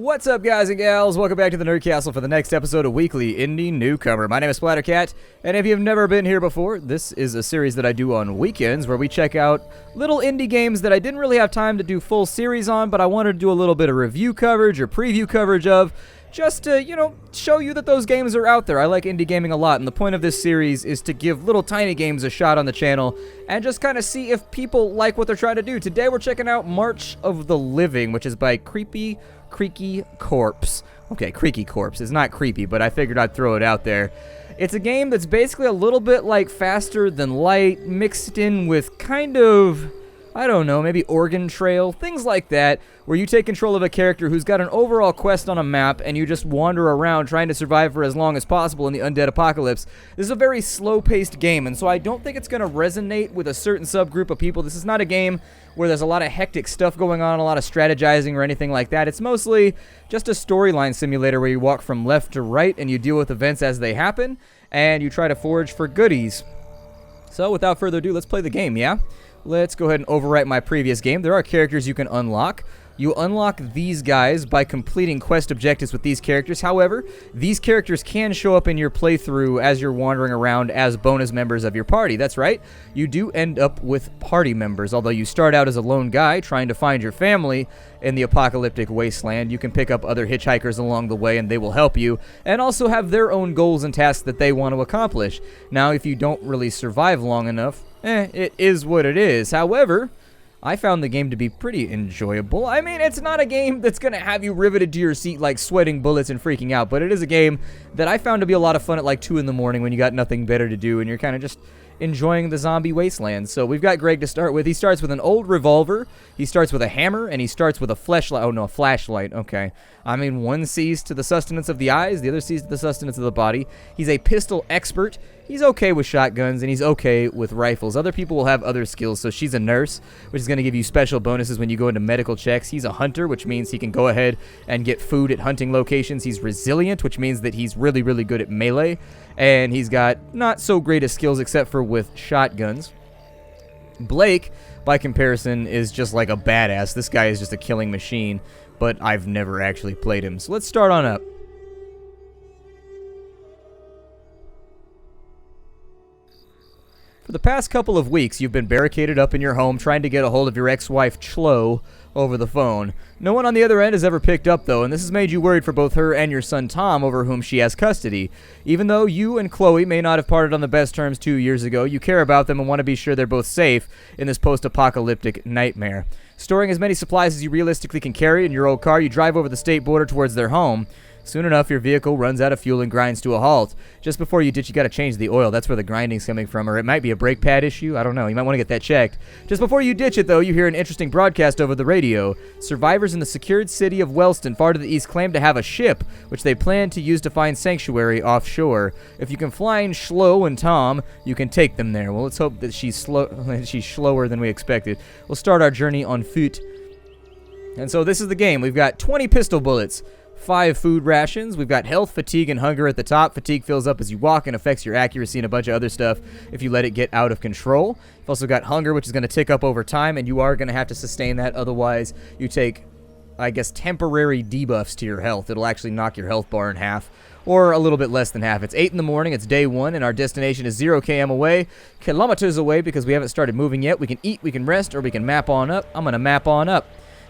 What's up, guys and gals? Welcome back to the Nerd Castle for the next episode of Weekly Indie Newcomer. My name is Splattercat, and if you've never been here before, this is a series that I do on weekends where we check out little indie games that I didn't really have time to do full series on, but I wanted to do a little bit of review coverage or preview coverage of, just to, show you that those games are out there. I like indie gaming a lot, and the point of this series is to give little tiny games a shot on the channel and just kind of see if people like what they're trying to do. Today we're checking out March of the Living, which is by Creaky Corpse. Okay, Creaky Corpse. It's not creepy, but I figured I'd throw it out there. It's a game that's basically a little bit like Faster Than Light, mixed in with kind of, I don't know, maybe Oregon Trail, things like that, where you take control of a character who's got an overall quest on a map, and you just wander around trying to survive for as long as possible in the undead apocalypse. This is a very slow-paced game, and so I don't think it's going to resonate with a certain subgroup of people. This is not a game where there's a lot of hectic stuff going on, a lot of strategizing or anything like that. It's mostly just a storyline simulator where you walk from left to right, and you deal with events as they happen, and you try to forage for goodies. So, without further ado, let's play the game, yeah? Let's go ahead and overwrite my previous game. There are characters you can unlock. You unlock these guys by completing quest objectives with these characters. However, these characters can show up in your playthrough as you're wandering around as bonus members of your party. That's right. You do end up with party members. Although you start out as a lone guy trying to find your family in the apocalyptic wasteland, you can pick up other hitchhikers along the way and they will help you, and also have their own goals and tasks that they want to accomplish. Now, if you don't really survive long enough, it is what it is. However, I found the game to be pretty enjoyable. I mean, it's not a game that's going to have you riveted to your seat like sweating bullets and freaking out, but it is a game that I found to be a lot of fun at like 2 in the morning when you got nothing better to do and you're kind of just enjoying the zombie wasteland. So we've got Greg to start with. He starts with an old revolver, he starts with a hammer, and he starts with a flashlight. Oh no, a flashlight. Okay. I mean, one sees to the sustenance of the eyes, the other sees to the sustenance of the body. He's a pistol expert. He's okay with shotguns, and he's okay with rifles. Other people will have other skills, so she's a nurse, which is going to give you special bonuses when you go into medical checks. He's a hunter, which means he can go ahead and get food at hunting locations. He's resilient, which means that he's really, really good at melee, and he's got not so great of skills except for with shotguns. Blake, by comparison, is just like a badass. This guy is just a killing machine, but I've never actually played him. So let's start on up. For the past couple of weeks, you've been barricaded up in your home trying to get a hold of your ex-wife, Chloe, over the phone. No one on the other end has ever picked up, though, and this has made you worried for both her and your son, Tom, over whom she has custody. Even though you and Chloe may not have parted on the best terms 2 years ago, you care about them and want to be sure they're both safe in this post-apocalyptic nightmare. Storing as many supplies as you realistically can carry in your old car, you drive over the state border towards their home. Soon enough, your vehicle runs out of fuel and grinds to a halt. Just before you ditch, you gotta change the oil. That's where the grinding's coming from, or it might be a brake pad issue. I don't know. You might want to get that checked. Just before you ditch it, though, you hear an interesting broadcast over the radio. Survivors in the secured city of Wellston, far to the east, claim to have a ship, which they plan to use to find sanctuary offshore. If you can find Schlo and Tom, you can take them there. Well, let's hope that she's slower than we expected. We'll start our journey on foot. And so this is the game. We've got 20 pistol bullets, 5 food rations. We've got health, fatigue, and hunger at the top. Fatigue fills up as you walk and affects your accuracy and a bunch of other stuff if you let it get out of control. You've also got hunger, which is going to tick up over time, and you are going to have to sustain that. Otherwise, you take, I guess, temporary debuffs to your health. It'll actually knock your health bar in half, or a little bit less than half. It's 8 in the morning. It's day 1, and our destination is 0 kilometers away because we haven't started moving yet. We can eat, we can rest, or we can map on up. I'm going to map on up.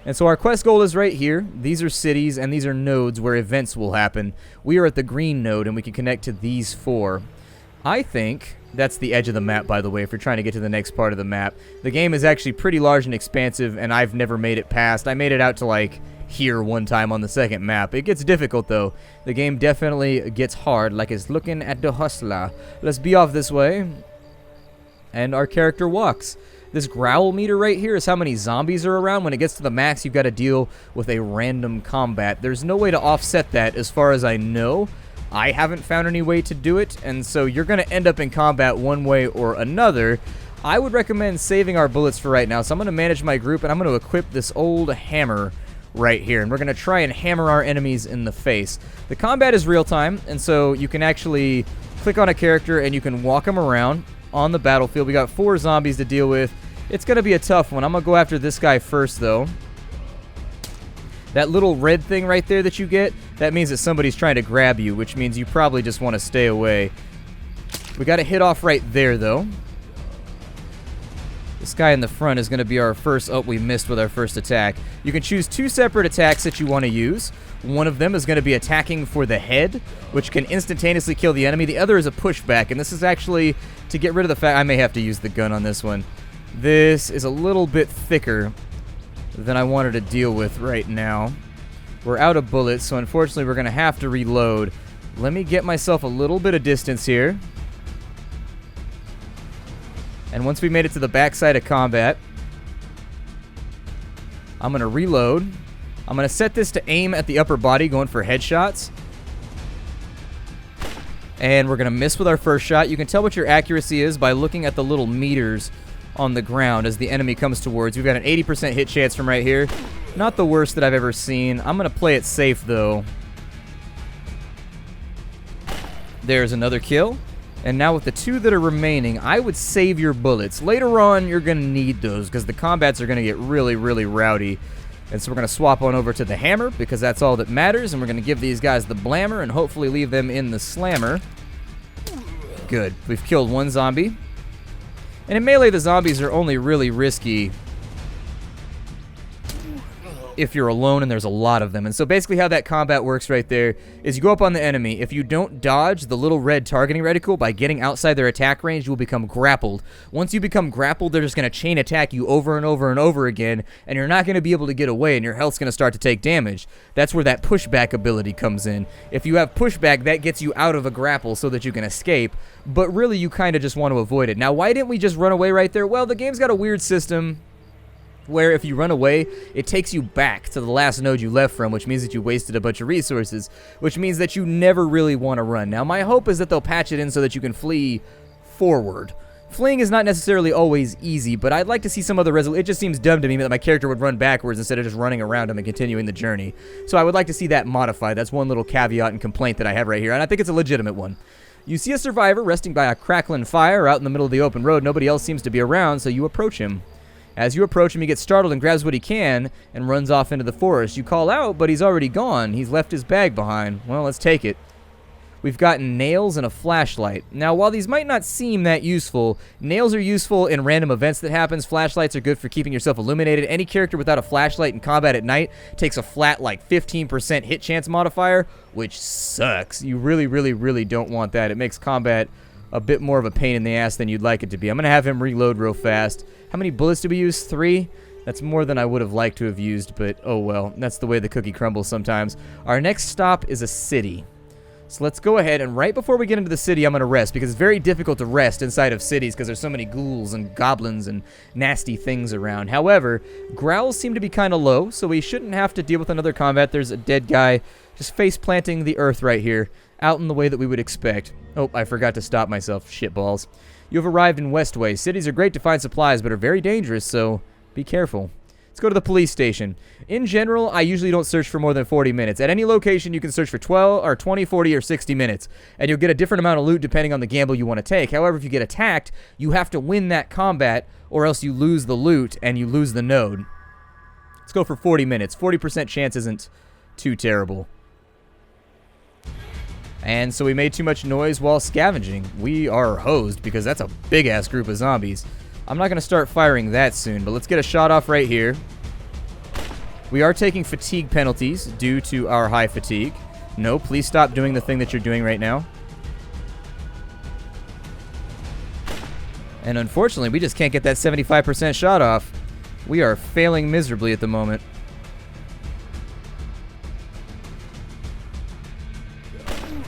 And so our quest goal is right here. These are cities, and these are nodes where events will happen. We are at the green node, and we can connect to these 4. I think that's the edge of the map, by the way, if you're trying to get to the next part of the map. The game is actually pretty large and expansive, and I've never made it past. I made it out to, like, here one time on the second map. It gets difficult, though. The game definitely gets hard, like it's looking at the hustler. Let's be off this way. And our character walks. This growl meter right here is how many zombies are around. When it gets to the max, you've got to deal with a random combat. There's no way to offset that as far as I know. I haven't found any way to do it, and so you're going to end up in combat one way or another. I would recommend saving our bullets for right now, so I'm going to manage my group, and I'm going to equip this old hammer right here, and we're going to try and hammer our enemies in the face. The combat is real-time, and so you can actually click on a character, and you can walk them around on the battlefield. We got 4 zombies to deal with. It's going to be a tough one. I'm going to go after this guy first, though. That little red thing right there that you get, that means that somebody's trying to grab you, which means you probably just want to stay away. We got a hit off right there, though. This guy in the front is going to be our first... Oh, we missed with our first attack. You can choose 2 separate attacks that you want to use. One of them is going to be attacking for the head, which can instantaneously kill the enemy. The other is a pushback, and this is actually to get rid of the fact... I may have to use the gun on this one. This is a little bit thicker than I wanted to deal with right now. We're out of bullets, so unfortunately we're going to have to reload. Let me get myself a little bit of distance here. And once we made it to the backside of combat, I'm going to reload. I'm going to set this to aim at the upper body, going for headshots. And we're going to miss with our first shot. You can tell what your accuracy is by looking at the little meters on the ground as the enemy comes towards. We've got an 80% hit chance from right here. Not the worst that I've ever seen. I'm going to play it safe, though. There's another kill. And now with the 2 that are remaining, I would save your bullets. Later on, you're going to need those because the combats are going to get really, really rowdy. And so we're going to swap on over to the hammer because that's all that matters. And we're going to give these guys the blammer and hopefully leave them in the slammer. Good. We've killed 1 zombie. And in melee, the zombies are only really risky if you're alone and there's a lot of them. And so basically how that combat works right there is you go up on the enemy. If you don't dodge the little red targeting reticle by getting outside their attack range, you will become grappled. Once you become grappled, they're just going to chain attack you over and over and over again, and you're not going to be able to get away, and your health's going to start to take damage. That's where that pushback ability comes in. If you have pushback, that gets you out of a grapple so that you can escape, but really you kind of just want to avoid it. Now, why didn't we just run away right there? Well, the game's got a weird system where if you run away, it takes you back to the last node you left from, which means that you wasted a bunch of resources, which means that you never really want to run. Now, my hope is that they'll patch it in so that you can flee forward. Fleeing is not necessarily always easy, but I'd like to see some other resolution. It just seems dumb to me that my character would run backwards instead of just running around him and continuing the journey. So I would like to see that modified. That's one little caveat and complaint that I have right here, and I think it's a legitimate one. You see a survivor resting by a crackling fire out in the middle of the open road. Nobody else seems to be around, so you approach him. As you approach him, he gets startled and grabs what he can and runs off into the forest. You call out, but he's already gone. He's left his bag behind. Well, let's take it. We've got nails and a flashlight. Now, while these might not seem that useful, nails are useful in random events that happens. Flashlights are good for keeping yourself illuminated. Any character without a flashlight in combat at night takes a flat, like, 15% hit chance modifier, which sucks. You really, really, really don't want that. It makes combat a bit more of a pain in the ass than you'd like it to be. I'm going to have him reload real fast. How many bullets did we use? 3? That's more than I would have liked to have used, but oh well. That's the way the cookie crumbles sometimes. Our next stop is a city. So let's go ahead, and right before we get into the city, I'm going to rest, because it's very difficult to rest inside of cities because there's so many ghouls and goblins and nasty things around. However, growls seem to be kind of low, so we shouldn't have to deal with another combat. There's a dead guy just face-planting the earth right here, out in the way that we would expect. Oh, I forgot to stop myself. Shitballs. You have arrived in Westway. Cities are great to find supplies, but are very dangerous, so be careful. Let's go to the police station. In general, I usually don't search for more than 40 minutes. At any location, you can search for 12 or 20, 40, or 60 minutes, and you'll get a different amount of loot depending on the gamble you want to take. However, if you get attacked, you have to win that combat, or else you lose the loot and you lose the node. Let's go for 40 minutes. 40% chance isn't too terrible. And so we made too much noise while scavenging. We are hosed because that's a big-ass group of zombies. I'm not going to start firing that soon, but let's get a shot off right here. We are taking fatigue penalties due to our high fatigue. No, please stop doing the thing that you're doing right now. And unfortunately, we just can't get that 75% shot off. We are failing miserably at the moment.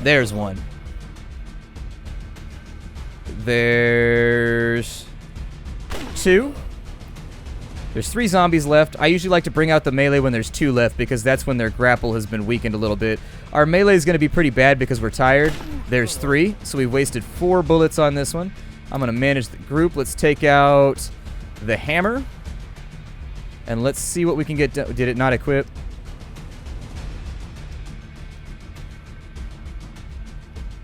There's one. There's 2. There's 3 zombies left. I usually like to bring out the melee when there's 2 left because that's when their grapple has been weakened a little bit. Our melee is going to be pretty bad because we're tired. There's 3, so we've wasted 4 bullets on this one. I'm going to manage the group. Let's take out the hammer. And let's see what we can get done. Did it not equip?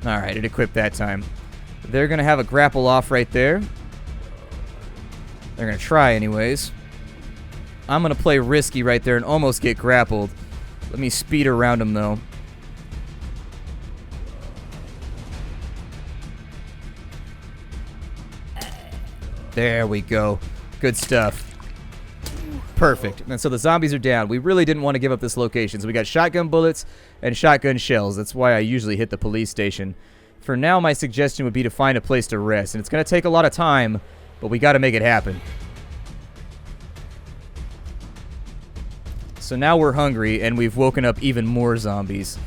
Alright, it equipped that time. They're going to have a grapple off right there. They're going to try anyways. I'm going to play risky right there and almost get grappled. Let me speed around him, though. There we go. Good stuff. Perfect. And so the zombies are down. We really didn't want to give up this location. So we got shotgun bullets and shotgun shells. That's why I usually hit the police station. For now, my suggestion would be to find a place to rest. And it's going to take a lot of time, but we got to make it happen. So now we're hungry, and we've woken up even more zombies.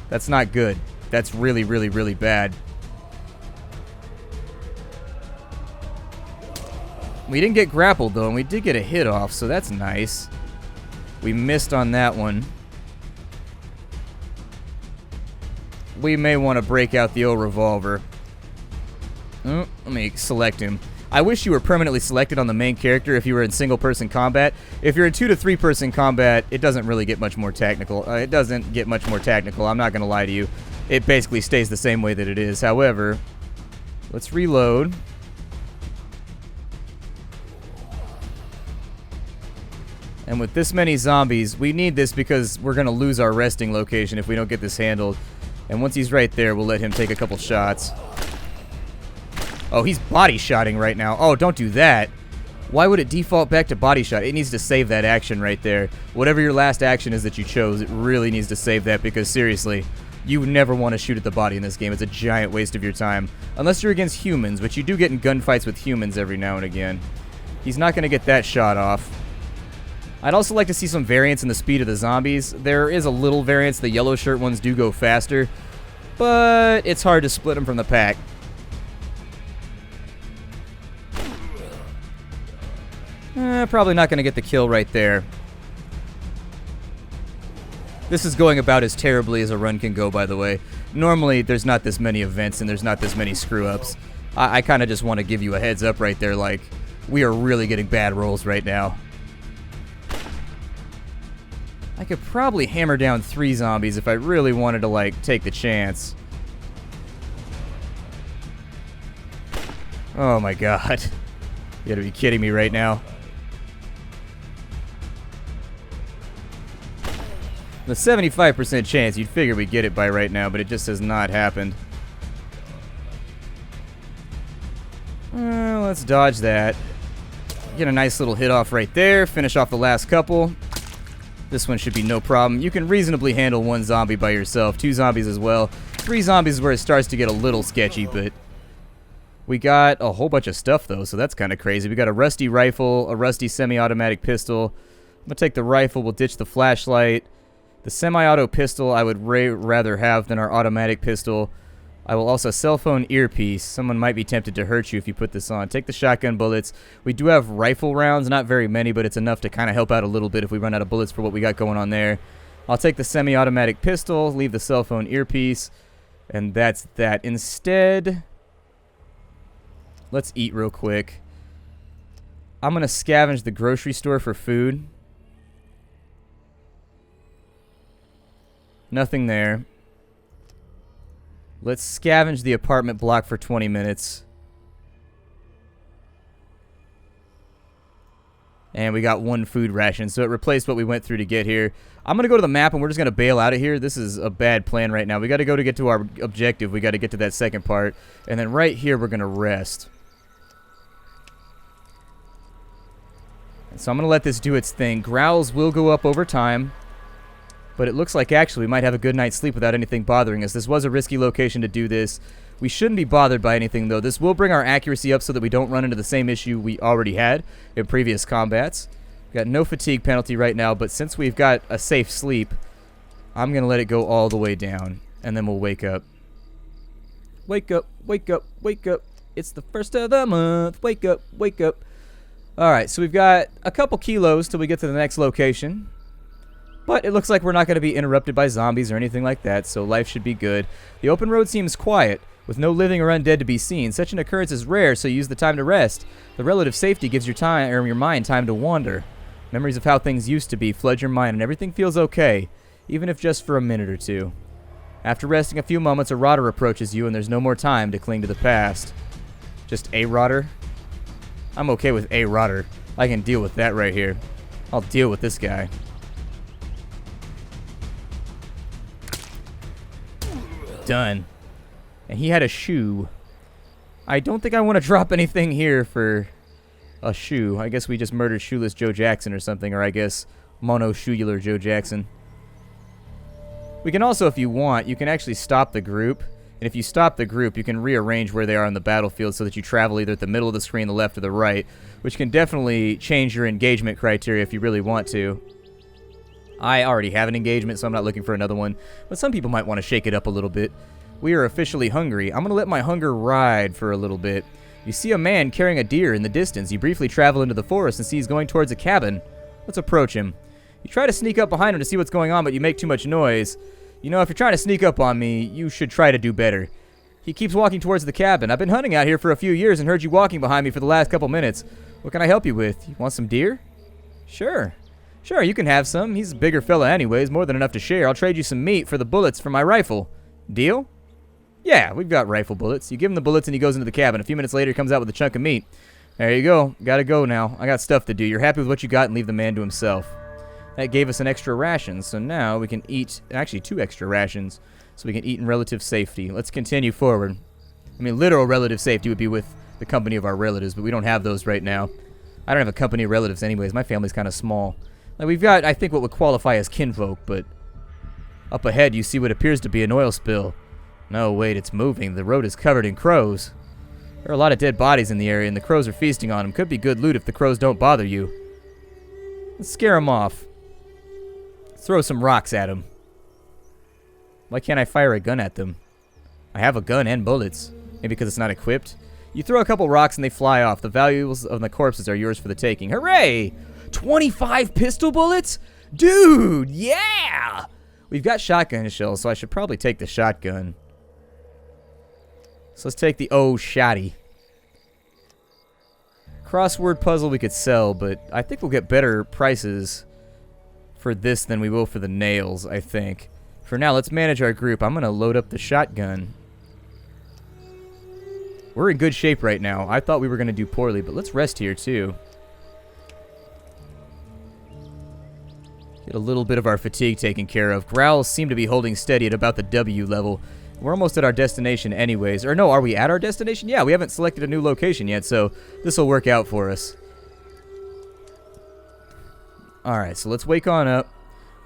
That's not good. That's really, really, really bad. We didn't get grappled, though, and we did get a hit off, so that's nice. We missed on that one. We may want to break out the old revolver. Let me select him. I wish you were permanently selected on the main character if you were in single-person combat. If you're in 2 to 3-person combat, it doesn't really get much more technical. I'm not going to lie to you. It basically stays the same way that it is. However, let's reload. And with this many zombies, we need this because we're going to lose our resting location if we don't get this handled. And once he's right there, we'll let him take a couple shots. Oh, he's body shotting right now. Oh, don't do that. Why would it default back to body shot? It needs to save that action right there. Whatever your last action is that you chose, it really needs to save that because seriously, you never want to shoot at the body in this game. It's a giant waste of your time. Unless you're against humans, which you do get in gunfights with humans every now and again. He's not going to get that shot off. I'd also like to see some variance in the speed of the zombies. There is a little variance. The yellow shirt ones do go faster, but it's hard to split them from the pack. Probably not going to get the kill right there. This is going about as terribly as a run can go, by the way. Normally, there's not this many events and there's not this many screw-ups. I kind of just want to give you a heads up right there, like, we are really getting bad rolls right now. I could probably hammer down 3 zombies if I really wanted to, like, take the chance. Oh my god. You gotta be kidding me right now. The 75% chance, you'd figure we'd get it by right now, but it just has not happened. Let's dodge that. Get a nice little hit off right there. Finish off the last couple. This one should be no problem. You can reasonably handle 1 zombie by yourself. 2 zombies as well. 3 zombies is where it starts to get a little sketchy, but we got a whole bunch of stuff, though, so that's kind of crazy. We got a rusty rifle, a rusty semi-automatic pistol. I'm going to take the rifle. We'll ditch the flashlight. The semi-auto pistol I would rather have than our automatic pistol. I will also cell phone earpiece. Someone might be tempted to hurt you if you put this on. Take the shotgun bullets. We do have rifle rounds, not very many, but it's enough to kind of help out a little bit if we run out of bullets for what we got going on there. I'll take the semi-automatic pistol, leave the cell phone earpiece, and that's that. Instead, let's eat real quick. I'm going to scavenge the grocery store for food. Nothing there. Let's scavenge the apartment block for 20 minutes. And we got 1 food ration, so it replaced what we went through to get here. I'm going to go to the map, and we're just going to bail out of here. This is a bad plan right now. We got to go to get to our objective. We got to get to that second part. And then right here, we're going to rest. So I'm going to let this do its thing. Growls will go up over time. But it looks like actually we might have a good night's sleep without anything bothering us. This was a risky location to do this. We shouldn't be bothered by anything, though. This will bring our accuracy up so that we don't run into the same issue we already had in previous combats. We've got no fatigue penalty right now, but since we've got a safe sleep, I'm going to let it go all the way down, and then we'll wake up. Wake up, wake up, wake up. It's the first of the month. Wake up, wake up. All right, so we've got a couple kilos till we get to the next location. But it looks like we're not going to be interrupted by zombies or anything like that, so life should be good. The open road seems quiet, with no living or undead to be seen. Such an occurrence is rare, so use the time to rest. The relative safety gives your mind time to wander. Memories of how things used to be flood your mind, and everything feels okay, even if just for a minute or two. After resting a few moments, a rotter approaches you, and there's no more time to cling to the past. Just a rotter? I'm okay with a rotter. I can deal with that right here. I'll deal with this guy. done. And he had a shoe. I don't think I want to drop anything here for a shoe. I guess we just murdered Shoeless Joe Jackson or something, or I guess Mono-Shoeular Joe Jackson. We can also, if you want, you can actually stop the group. And if you stop the group, you can rearrange where they are on the battlefield so that you travel either at the middle of the screen, the left, or the right, which can definitely change your engagement criteria if you really want to. I already have an engagement, so I'm not looking for another one. But some people might want to shake it up a little bit. We are officially hungry. I'm going to let my hunger ride for a little bit. You see a man carrying a deer in the distance. You briefly travel into the forest and see he's going towards a cabin. Let's approach him. You try to sneak up behind him to see what's going on, but you make too much noise. You know, if you're trying to sneak up on me, you should try to do better. He keeps walking towards the cabin. I've been hunting out here for a few years and heard you walking behind me for the last couple minutes. What can I help you with? You want some deer? Sure. Sure, you can have some. He's a bigger fella anyways, more than enough to share. I'll trade you some meat for the bullets for my rifle. Deal? Yeah, we've got rifle bullets. You give him the bullets and he goes into the cabin. A few minutes later, he comes out with a chunk of meat. There you go. Gotta go now. I got stuff to do. You're happy with what you got and leave the man to himself. That gave us an extra ration, so now we can eat, actually 2 extra rations, so we can eat in relative safety. Let's continue forward. I mean, literal relative safety would be with the company of our relatives, but we don't have those right now. I don't have a company of relatives anyways. My family's kind of small. Like, we've got, I think, what would qualify as kinfolk, but up ahead you see what appears to be an oil spill. No, wait, it's moving. The road is covered in crows. There are a lot of dead bodies in the area, and the crows are feasting on them. Could be good loot if the crows don't bother you. Let's scare them off. Throw some rocks at them. Why can't I fire a gun at them? I have a gun and bullets. Maybe because it's not equipped. You throw a couple rocks and they fly off. The valuables of the corpses are yours for the taking. Hooray! 25 pistol bullets? Dude, yeah! We've got shotgun shells, so I should probably take the shotgun. So let's take the shotty. Crossword puzzle we could sell, but I think we'll get better prices for this than we will for the nails, I think. For now, let's manage our group. I'm going to load up the shotgun. We're in good shape right now. I thought we were going to do poorly, but let's rest here, too. Get a little bit of our fatigue taken care of. Growls seem to be holding steady at about the W level. We're almost at our destination anyways. Or no, are we at our destination? Yeah, we haven't selected a new location yet, so this will work out for us. Alright, so let's wake on up.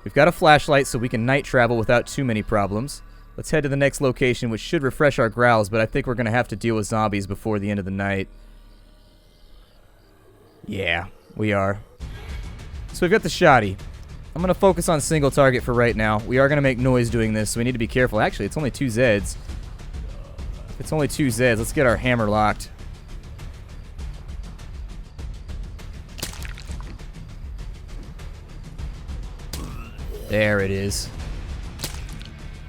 We've got a flashlight so we can night travel without too many problems. Let's head to the next location, which should refresh our growls, but I think we're going to have to deal with zombies before the end of the night. Yeah, we are. So we've got the shotty. I'm going to focus on single target for right now. We are going to make noise doing this, so we need to be careful. Actually, it's only 2 Zeds. It's only 2 Zeds. Let's get our hammer locked. There it is.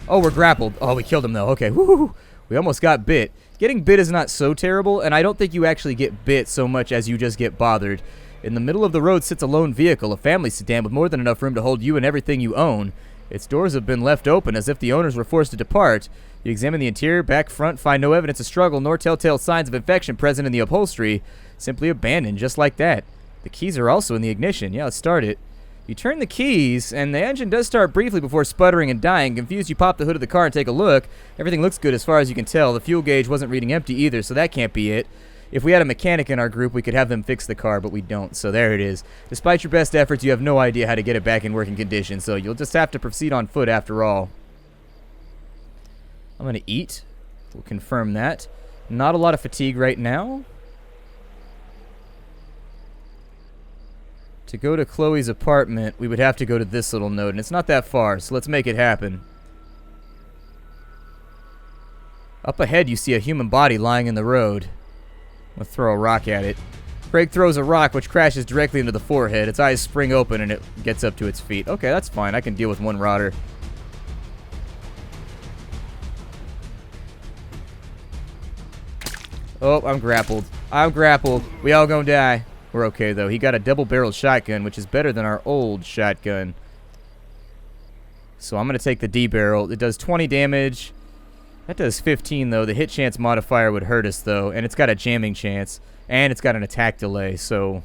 Oh, we're grappled. Oh, we killed him, though. Okay, woo! We almost got bit. Getting bit is not so terrible, and I don't think you actually get bit so much as you just get bothered. In the middle of the road sits a lone vehicle, a family sedan with more than enough room to hold you and everything you own. Its doors have been left open as if the owners were forced to depart. You examine the interior, back, front, find no evidence of struggle nor telltale signs of infection present in the upholstery. Simply abandoned, just like that. The keys are also in the ignition. Yeah, let's start it. You turn the keys, and the engine does start briefly before sputtering and dying. Confused, you pop the hood of the car and take a look. Everything looks good as far as you can tell. The fuel gauge wasn't reading empty either, so that can't be it. If we had a mechanic in our group, we could have them fix the car, but we don't, so there it is. Despite your best efforts, you have no idea how to get it back in working condition, so you'll just have to proceed on foot after all. I'm going to eat. We'll confirm that. Not a lot of fatigue right now. To go to Chloe's apartment, we would have to go to this little node, and it's not that far, so let's make it happen. Up ahead, you see a human body lying in the road. Let's throw a rock at it. Craig throws a rock, which crashes directly into the forehead. Its eyes spring open, and it gets up to its feet. Okay, that's fine. I can deal with one rotter. Oh, I'm grappled. I'm grappled. We all gonna die. We're okay, though. He got a double-barreled shotgun, which is better than our old shotgun. So I'm going to take the D-barrel. It does 20 damage. That does 15, though. The hit chance modifier would hurt us, though. And it's got a jamming chance. And it's got an attack delay, so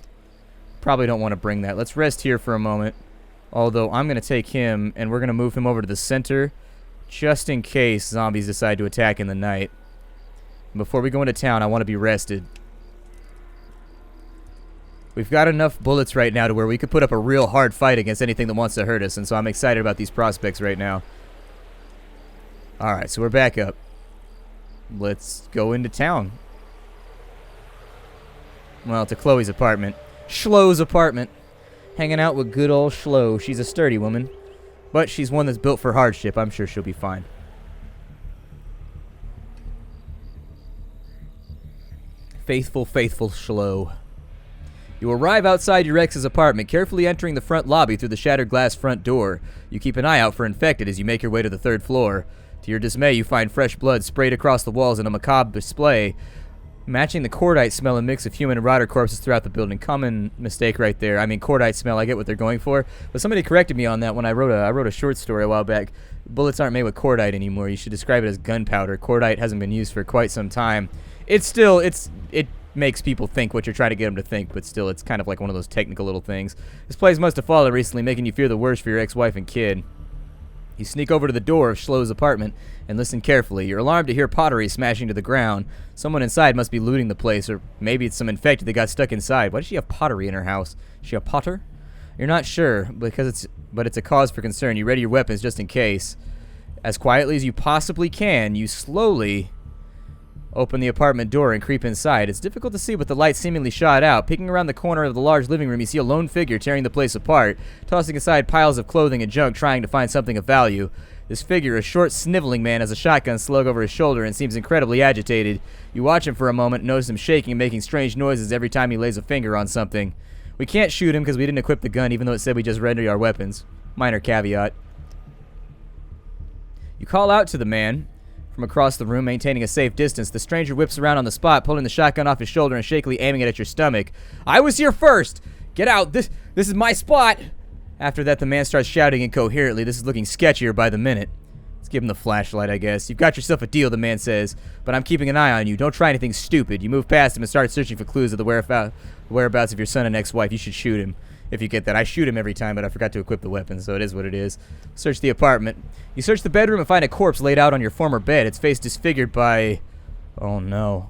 probably don't want to bring that. Let's rest here for a moment. Although I'm going to take him, and we're going to move him over to the center. just in case zombies decide to attack in the night. Before we go into town, I want to be rested. We've got enough bullets right now to where we could put up a real hard fight against anything that wants to hurt us, and so I'm excited about these prospects right now. Alright, so we're back up. Let's go into town. Well, to Chloe's apartment. Schlo's apartment. Hanging out with good old Schlo. She's a sturdy woman, but she's one that's built for hardship. I'm sure she'll be fine. Faithful, faithful Schlo. You arrive outside your ex's apartment, carefully entering the front lobby through the shattered glass front door. You keep an eye out for infected as you make your way to the 3rd floor. To your dismay, you find fresh blood sprayed across the walls in a macabre display, matching the cordite smell and mix of human and rotted corpses throughout the building. Common mistake right there. I mean, cordite smell, I get what they're going for, but somebody corrected me on that when I wrote a short story a while back. Bullets aren't made with cordite anymore. You should describe it as gunpowder. Cordite hasn't been used for quite some time. It makes people think what you're trying to get them to think, but still, it's kind of like one of those technical little things. This place must have fallen recently, making you fear the worst for your ex-wife and kid. You sneak over to the door of Schlo's apartment and listen carefully. You're alarmed to hear pottery smashing to the ground. Someone inside must be looting the place, or maybe it's some infected that got stuck inside. Why does she have pottery in her house? Is she a potter? You're not sure, but it's a cause for concern. You ready your weapons just in case. As quietly as you possibly can, you slowly open the apartment door and creep inside. It's difficult to see with the light seemingly shot out. Peeking around the corner of the large living room, you see a lone figure tearing the place apart, tossing aside piles of clothing and junk, trying to find something of value. This figure, a short, sniveling man, has a shotgun slung over his shoulder and seems incredibly agitated. You watch him for a moment, notice him shaking and making strange noises every time he lays a finger on something. We can't shoot him because we didn't equip the gun, even though it said we just rendered our weapons. Minor caveat. You call out to the man from across the room, maintaining a safe distance. The stranger whips around on the spot, pulling the shotgun off his shoulder and shakily aiming it at your stomach. I was here first! Get out! This is my spot! After that, the man starts shouting incoherently. This is looking sketchier by the minute. Let's give him the flashlight, I guess. You've got yourself a deal, the man says, but I'm keeping an eye on you. Don't try anything stupid. You move past him and start searching for clues of the whereabouts of your son and ex-wife. You should shoot him. If you get that. I shoot him every time, but I forgot to equip the weapon, so it is what it is. Search the apartment. You search the bedroom and find a corpse laid out on your former bed. Its face disfigured by... Oh, no.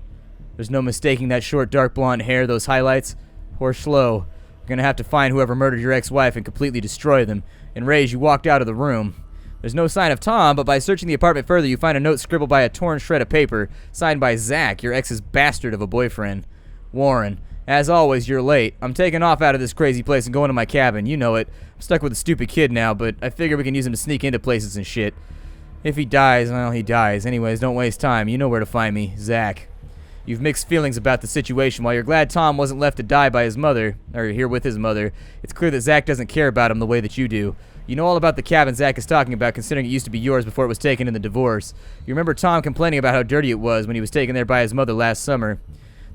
There's no mistaking that short, dark blonde hair, those highlights. Poor Schlo. You're gonna have to find whoever murdered your ex-wife and completely destroy them. Enraged, you walked out of the room. There's no sign of Tom, but by searching the apartment further, you find a note scribbled by a torn shred of paper, signed by Zach, your ex's bastard of a boyfriend. Warren. As always, you're late. I'm taking off out of this crazy place and going to my cabin. You know it. I'm stuck with a stupid kid now, but I figure we can use him to sneak into places and shit. If he dies, well, he dies. Anyways, don't waste time. You know where to find me. Zach. You've mixed feelings about the situation. While you're glad Tom wasn't left to die by his mother, or here with his mother, it's clear that Zach doesn't care about him the way that you do. You know all about the cabin Zach is talking about, considering it used to be yours before it was taken in the divorce. You remember Tom complaining about how dirty it was when he was taken there by his mother last summer.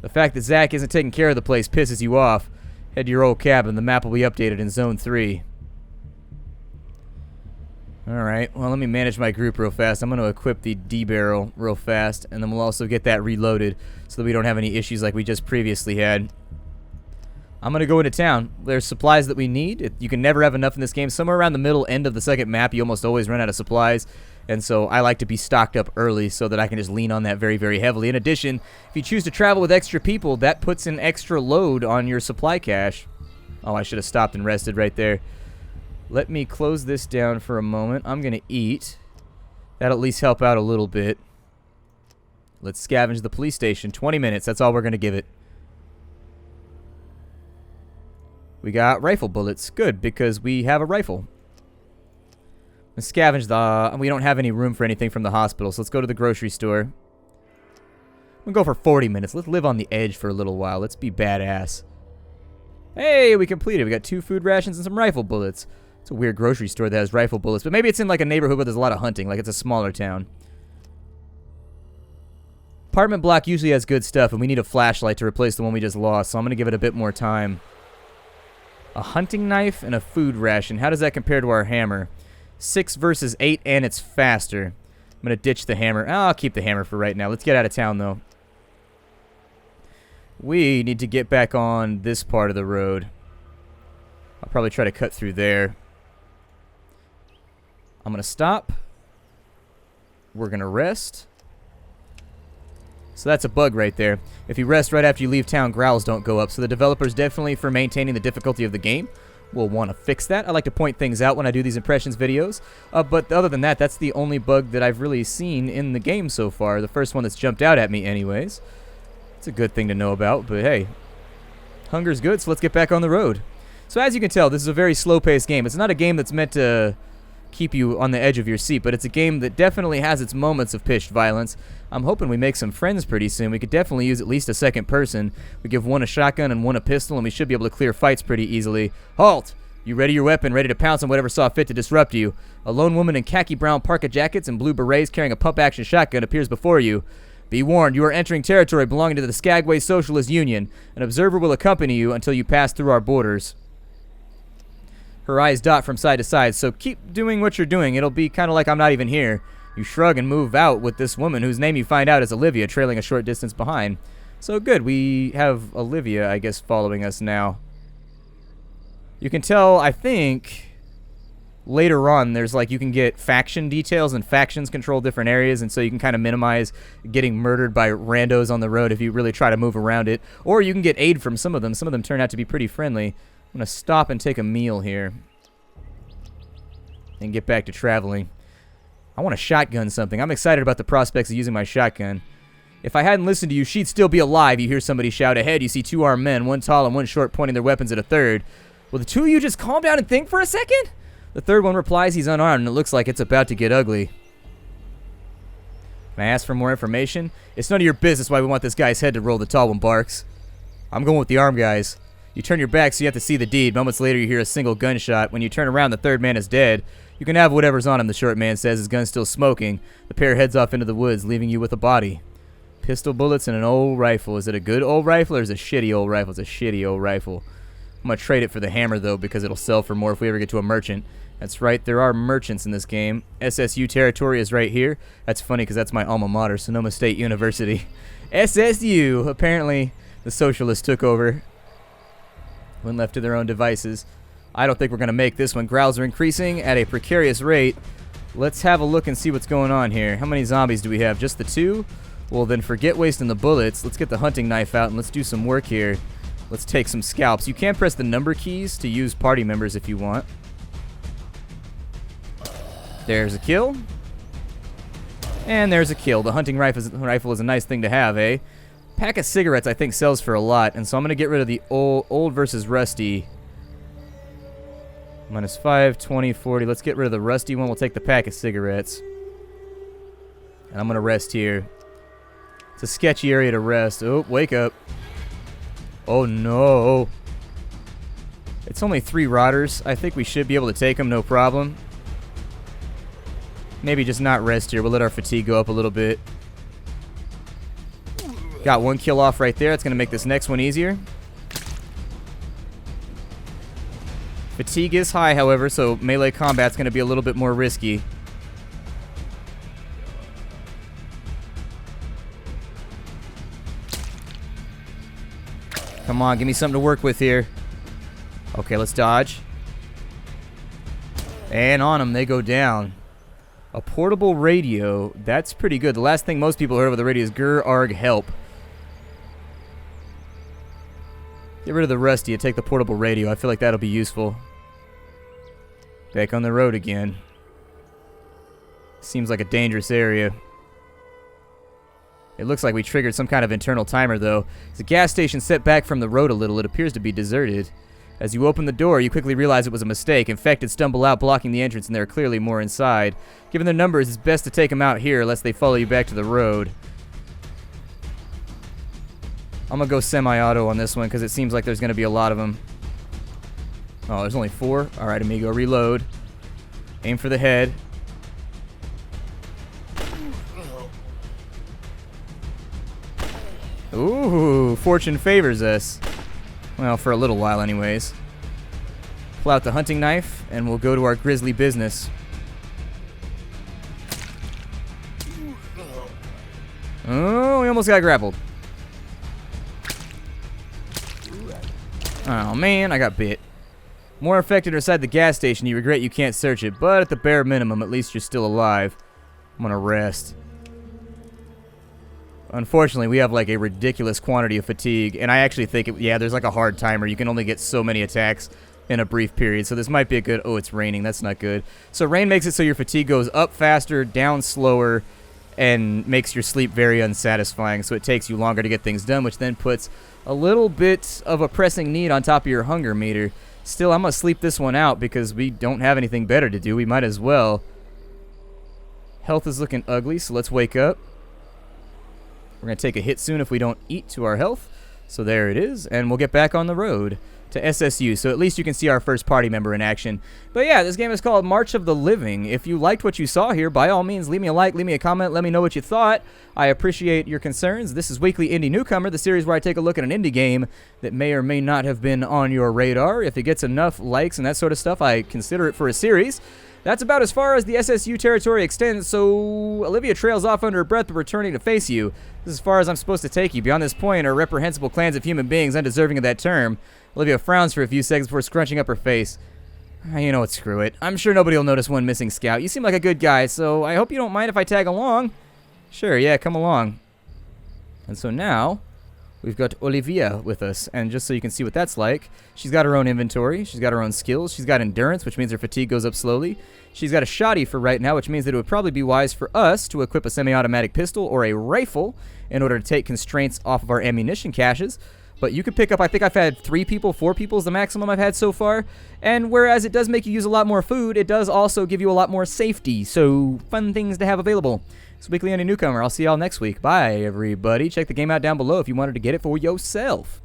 The fact that Zach isn't taking care of the place pisses you off. Head to your old cabin. The map will be updated in Zone 3. Alright, well, let me manage my group real fast. I'm going to equip the D-barrel real fast, and then we'll also get that reloaded so that we don't have any issues like we just previously had. I'm going to go into town. There's supplies that we need. You can never have enough in this game. Somewhere around the middle end of the second map, you almost always run out of supplies. And so I like to be stocked up early so that I can just lean on that very, very heavily. In addition, if you choose to travel with extra people, that puts an extra load on your supply cache. Oh, I should have stopped and rested right there. Let me close this down for a moment. I'm going to eat. That'll at least help out a little bit. Let's scavenge the police station. 20 minutes. That's all we're going to give it. We got rifle bullets. Good, because we have a rifle. Let's scavenge the... We don't have any room for anything from the hospital, so let's go to the grocery store. We'll go for 40 minutes. Let's live on the edge for a little while. Let's be badass. Hey, we completed. We got 2 food rations and some rifle bullets. It's a weird grocery store that has rifle bullets, but maybe it's in like a neighborhood where there's a lot of hunting, like it's a smaller town. Apartment block usually has good stuff, and we need a flashlight to replace the one we just lost, so I'm going to give it a bit more time. A hunting knife and a food ration. How does that compare to our hammer? 6 versus 8, and it's faster. I'm going to ditch the hammer. I'll keep the hammer for right now. Let's get out of town, though. We need to get back on this part of the road. I'll probably try to cut through there. I'm going to stop. we're going to rest. So that's a bug right there. If you rest right after you leave town, growls don't go up. So the developers definitely, for maintaining the difficulty of the game, will want to fix that. I like to point things out when I do these impressions videos. But other than that, that's the only bug that I've really seen in the game so far. The first one that's jumped out at me anyways. It's a good thing to know about, but hey. Hunger's good, so let's get back on the road. So as you can tell, this is a very slow-paced game. It's not a game that's meant to keep you on the edge of your seat, but it's a game that definitely has its moments of pitched violence. I'm hoping we make some friends pretty soon. We could definitely use at least a second person. We give one a shotgun and one a pistol, and we should be able to clear fights pretty easily. Halt! You ready your weapon, ready to pounce on whatever saw fit to disrupt you. A lone woman in khaki brown parka jackets and blue berets carrying a pump-action shotgun appears before you. Be warned, you are entering territory belonging to the Skagway Socialist Union. An observer will accompany you until you pass through our borders. Her eyes dot from side to side, so keep doing what you're doing. It'll be kind of like I'm not even here. You shrug and move out with this woman, whose name you find out is Olivia, trailing a short distance behind. So good, we have Olivia, I guess, following us now. You can tell, I think, later on, there's like, you can get faction details, and factions control different areas, and so you can kind of minimize getting murdered by randos on the road if you really try to move around it. Or you can get aid from some of them. Some of them turn out to be pretty friendly. I'm going to stop and take a meal here and get back to traveling. I want to shotgun something. I'm excited about the prospects of using my shotgun. If I hadn't listened to you, she'd still be alive, you hear somebody shout. Ahead, you see two armed men, one tall and one short, pointing their weapons at a third. Will the two of you just calm down and think for a second? The third one replies he's unarmed, and it looks like it's about to get ugly. Can I ask for more information? It's none of your business why we want this guy's head to roll, the tall one barks. I'm going with the armed guys. You turn your back so you have to see the deed. Moments later, you hear a single gunshot. When you turn around, the third man is dead. You can have whatever's on him, the short man says, his gun still smoking. The pair heads off into the woods, leaving you with a body. Pistol bullets and an old rifle. Is it a good old rifle or is it a shitty old rifle? It's a shitty old rifle. I'm going to trade it for the hammer, though, because it'll sell for more if we ever get to a merchant. That's right, there are merchants in this game. SSU territory is right here. That's funny because that's my alma mater, Sonoma State University. SSU! Apparently, the socialists took over when left to their own devices. I don't think we're going to make this one. Growls are increasing at a precarious rate. Let's have a look and see what's going on here. How many zombies do we have? Just the two? Well, then forget wasting the bullets. Let's get the hunting knife out and let's do some work here. Let's take some scalps. You can press the number keys to use party members if you want. There's a kill. And there's a kill. The hunting rifle is a nice thing to have, eh? Pack of cigarettes, I think, sells for a lot, and so I'm going to get rid of the old versus rusty. -5, 20, 40. Let's get rid of the rusty one. We'll take the pack of cigarettes. And I'm going to rest here. It's a sketchy area to rest. Oh, wake up. Oh, no. It's only 3 rotters. I think we should be able to take them, no problem. Maybe just not rest here. We'll let our fatigue go up a little bit. Got one kill off right there. It's going to make this next one easier. Fatigue is high, however, so melee combat's going to be a little bit more risky. Come on, give me something to work with here. Okay, let's dodge. And on them, they go down. A portable radio. That's pretty good. The last thing most people heard of the radio is Gur Arg Help. Get rid of the rusty and take the portable radio. I feel like that'll be useful. Back on the road again. Seems like a dangerous area. It looks like we triggered some kind of internal timer, though. There's a gas station set back from the road a little. It appears to be deserted. As you open the door, you quickly realize it was a mistake. Infected stumble out, blocking the entrance, and there are clearly more inside. Given their numbers, it's best to take them out here, lest they follow you back to the road. I'm going to go semi-auto on this one, because it seems like there's going to be a lot of them. Oh, there's only 4. All right, amigo, reload. Aim for the head. Ooh, fortune favors us. Well, for a little while anyways. Pull out the hunting knife, and we'll go to our grisly business. Oh, we almost got grappled. Oh, man, I got bit. More infected inside the gas station. You regret you can't search it, but at the bare minimum, at least you're still alive. I'm gonna rest. Unfortunately, we have like a ridiculous quantity of fatigue, and I actually think, yeah, there's like a hard timer. You can only get so many attacks in a brief period, so this might be a good... Oh, it's raining. That's not good. So rain makes it so your fatigue goes up faster, down slower, and makes your sleep very unsatisfying, so it takes you longer to get things done, which then puts a little bit of a pressing need on top of your hunger meter. Still, I'm going to sleep this one out because we don't have anything better to do. We might as well. Health is looking ugly, so let's wake up. We're going to take a hit soon if we don't eat to our health. So there it is, and we'll get back on the road to SSU, so at least you can see our first party member in action. But yeah, this game is called March of the Living. If you liked what you saw here, by all means, leave me a like, leave me a comment, let me know what you thought. I appreciate your concerns. This is Weekly Indie Newcomer, the series where I take a look at an indie game that may or may not have been on your radar. If it gets enough likes and that sort of stuff, I consider it for a series. That's about as far as the SSU territory extends, so Olivia trails off under her breath, returning to face you. This is as far as I'm supposed to take you. Beyond this point are reprehensible clans of human beings undeserving of that term. Olivia frowns for a few seconds before scrunching up her face. You know what, screw it. I'm sure nobody will notice one missing scout. You seem like a good guy, so I hope you don't mind if I tag along. Sure, yeah, come along. And so now, we've got Olivia with us, and just so you can see what that's like, she's got her own inventory, she's got her own skills, she's got endurance, which means her fatigue goes up slowly. She's got a shotty for right now, which means that it would probably be wise for us to equip a semi-automatic pistol or a rifle in order to take constraints off of our ammunition caches. But you could pick up, I think I've had 3 people, 4 people is the maximum I've had so far. And whereas it does make you use a lot more food, it does also give you a lot more safety. So, fun things to have available. It's Weekly Indie Newcomer. I'll see y'all next week. Bye, everybody. Check the game out down below if you wanted to get it for yourself.